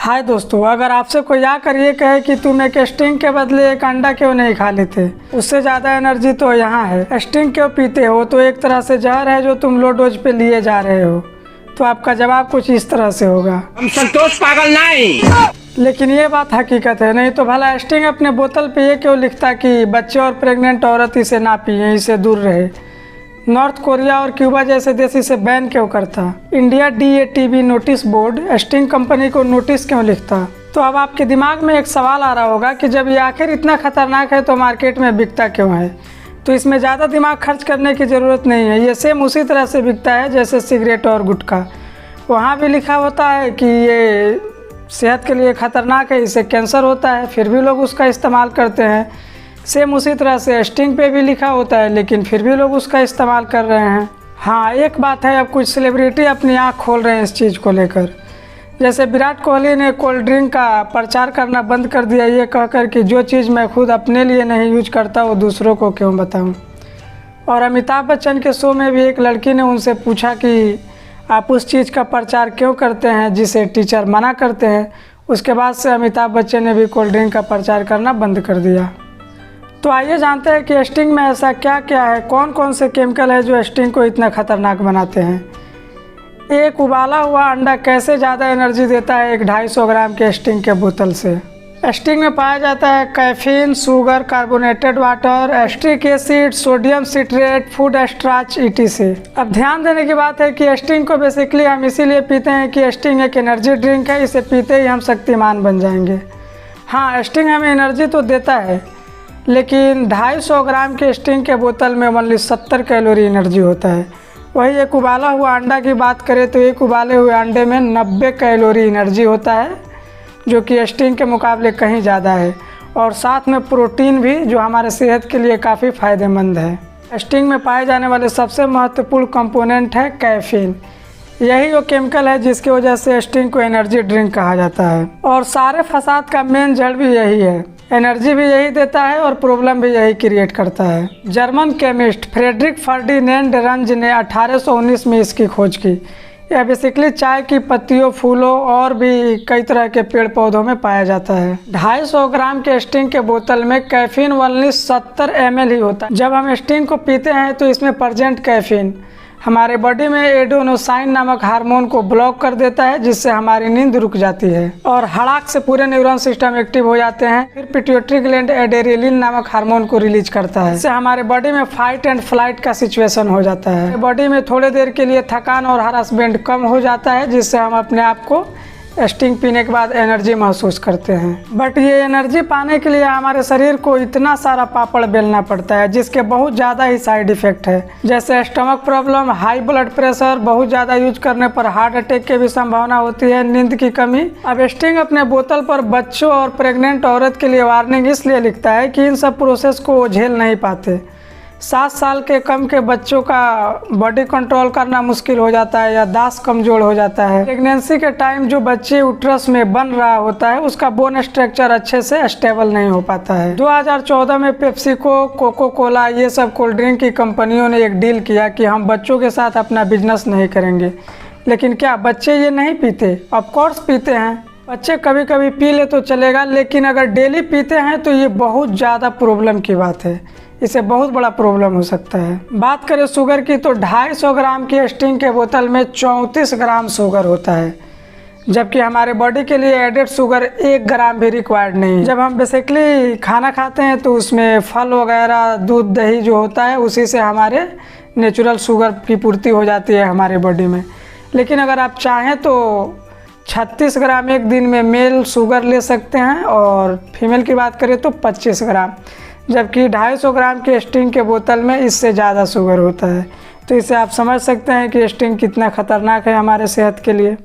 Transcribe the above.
हाय दोस्तों, अगर आपसे कोई आकर ये कहे कि तुम एक स्टिंग के बदले एक अंडा क्यों नहीं खा लेते, उससे ज़्यादा एनर्जी तो यहाँ है। स्टिंग क्यों पीते हो, तो एक तरह से जहर है जो तुम लो डोज पे लिए जा रहे हो। तो आपका जवाब कुछ इस तरह से होगा, हम संतोष पागल नहीं। लेकिन ये बात हकीकत है। नहीं तो भला स्टिंग अपने बोतल पे ये क्यों लिखता कि बच्चे और प्रेग्नेंट औरत इसे ना पिए, इसे दूर रहे। नॉर्थ कोरिया और क्यूबा जैसे देश इसे बैन क्यों करता। India DATB notice board sting company को नोटिस क्यों लिखता। तो अब आपके दिमाग में एक सवाल आ रहा होगा कि जब ये आखिर इतना खतरनाक है तो मार्केट में बिकता क्यों है। तो इसमें ज़्यादा दिमाग खर्च करने की ज़रूरत नहीं है। ये सेम उसी तरह से बिकता है जैसे सिगरेट और गुटखा। वहाँ भी लिखा होता है कि ये सेहत के लिए ख़तरनाक है, इससे कैंसर होता है, फिर भी लोग उसका इस्तेमाल करते हैं। सेम उसी तरह से स्टिंग पे भी लिखा होता है, लेकिन फिर भी लोग उसका इस्तेमाल कर रहे हैं। हाँ, एक बात है, अब कुछ सेलिब्रिटी अपनी आँख खोल रहे हैं इस चीज़ को लेकर। जैसे विराट कोहली ने कोल्ड ड्रिंक का प्रचार करना बंद कर दिया, ये कहकर कि जो चीज़ मैं खुद अपने लिए नहीं यूज करता वो दूसरों को क्यों बताऊँ। और अमिताभ बच्चन के शो में भी एक लड़की ने उनसे पूछा कि आप उस चीज़ का प्रचार क्यों करते हैं जिसे टीचर मना करते हैं। उसके बाद से अमिताभ बच्चन ने भी कोल्ड ड्रिंक का प्रचार करना बंद कर दिया। तो आइए जानते हैं कि स्टिंग में ऐसा क्या क्या है, कौन कौन से केमिकल है जो स्टिंग को इतना खतरनाक बनाते हैं। एक उबाला हुआ अंडा कैसे ज़्यादा एनर्जी देता है एक 250 ग्राम के स्टिंग के बोतल से। स्टिंग में पाया जाता है caffeine, sugar, carbonated water, citric acid, sodium citrate, food starch etc। अब ध्यान देने की बात है कि स्टिंग को बेसिकली हम इसीलिए पीते हैं कि स्टिंग एक एनर्जी ड्रिंक है, इसे पीते ही हम शक्तिमान बन जाएंगे। हाँ, स्टिंग हमें एनर्जी तो देता है, लेकिन 250 ग्राम के स्टिंग के बोतल में ओनली 70 कैलोरी एनर्जी होता है। वही एक उबाला हुआ अंडा की बात करें तो एक उबाले हुए अंडे में 90 कैलोरी एनर्जी होता है, जो कि स्टिंग के मुकाबले कहीं ज़्यादा है। और साथ में प्रोटीन भी, जो हमारे सेहत के लिए काफ़ी फ़ायदेमंद है। स्टिंग में पाए जाने वाले सबसे महत्वपूर्ण कंपोनेंट है कैफीन। यही वो केमिकल है जिसकी वजह से स्टिंग को एनर्जी ड्रिंक कहा जाता है। और सारे फसाद का मेन जड़ भी यही है। एनर्जी भी यही देता है और प्रॉब्लम भी यही क्रिएट करता है। जर्मन केमिस्ट फ्रेडरिक फर्डिनेंड रंज ने 1819 में इसकी खोज की। यह बेसिकली चाय की पत्तियों, फूलों और भी कई तरह के पेड़ पौधों में पाया जाता है। 250 ग्राम के स्टिंग के बोतल में कैफीन ओनली 70 ml ही होता है। जब हम स्टिंग को पीते हैं तो इसमें प्रेजेंट कैफीन हमारे बॉडी में एडेनोसाइन नामक हार्मोन को ब्लॉक कर देता है, जिससे हमारी नींद रुक जाती है और हड़ाक से पूरे न्यूरॉन सिस्टम एक्टिव हो जाते हैं। फिर पिट्यूटरी ग्लैंड एड्रेनलिन नामक हार्मोन को रिलीज करता है, इससे हमारे बॉडी में फाइट एंड फ्लाइट का सिचुएशन हो जाता है। बॉडी में थोड़ी देर के लिए थकान और हरासमेंट कम हो जाता है, जिससे हम अपने आप को स्टिंग पीने के बाद एनर्जी महसूस करते हैं। बट ये एनर्जी पाने के लिए हमारे शरीर को इतना सारा पापड़ बेलना पड़ता है, जिसके बहुत ज़्यादा ही साइड इफ़ेक्ट है, जैसे stomach problem, high blood pressure, बहुत ज़्यादा यूज करने पर हार्ट अटैक की भी संभावना होती है, नींद की कमी। अब स्टिंग अपने बोतल पर बच्चों और प्रेग्नेंट औरत के लिए वार्निंग इसलिए लिखता है कि इन सब प्रोसेस को वो झेल नहीं पाते। 7 साल के कम के बच्चों का बॉडी कंट्रोल करना मुश्किल हो जाता है, या दांत कमजोर हो जाता है। प्रेगनेंसी के टाइम जो बच्चे उटरस में बन रहा होता है, उसका बोन स्ट्रक्चर अच्छे से स्टेबल नहीं हो पाता है। 2014 में पेप्सिको, कोको कोला, ये सब कोल्ड ड्रिंक की कंपनियों ने एक डील किया कि हम बच्चों के साथ अपना बिजनेस नहीं करेंगे। लेकिन क्या बच्चे ये नहीं पीते? ऑफ कोर्स पीते हैं। बच्चे कभी कभी पी ले तो चलेगा, लेकिन अगर डेली पीते हैं तो ये बहुत ज़्यादा प्रॉब्लम की बात है। इसे बहुत बड़ा प्रॉब्लम हो सकता है। बात करें शुगर की तो 250 ग्राम की स्टिंग के बोतल में 34 ग्राम शुगर होता है, जबकि हमारे बॉडी के लिए एडेड शुगर 1 ग्राम भी रिक्वायर्ड नहीं। जब हम बेसिकली खाना खाते हैं तो उसमें फल वगैरह, दूध, दही जो होता है, उसी से हमारे नेचुरल शुगर की पूर्ति हो जाती है हमारे बॉडी में। लेकिन अगर आप चाहें तो 36 ग्राम एक दिन में मेल शुगर ले सकते हैं, और फीमेल की बात करें तो 25 ग्राम, जबकि 250 ग्राम के स्टिंग के बोतल में इससे ज़्यादा शुगर होता है। तो इसे आप समझ सकते हैं कि स्टिंग कितना खतरनाक है हमारे सेहत के लिए।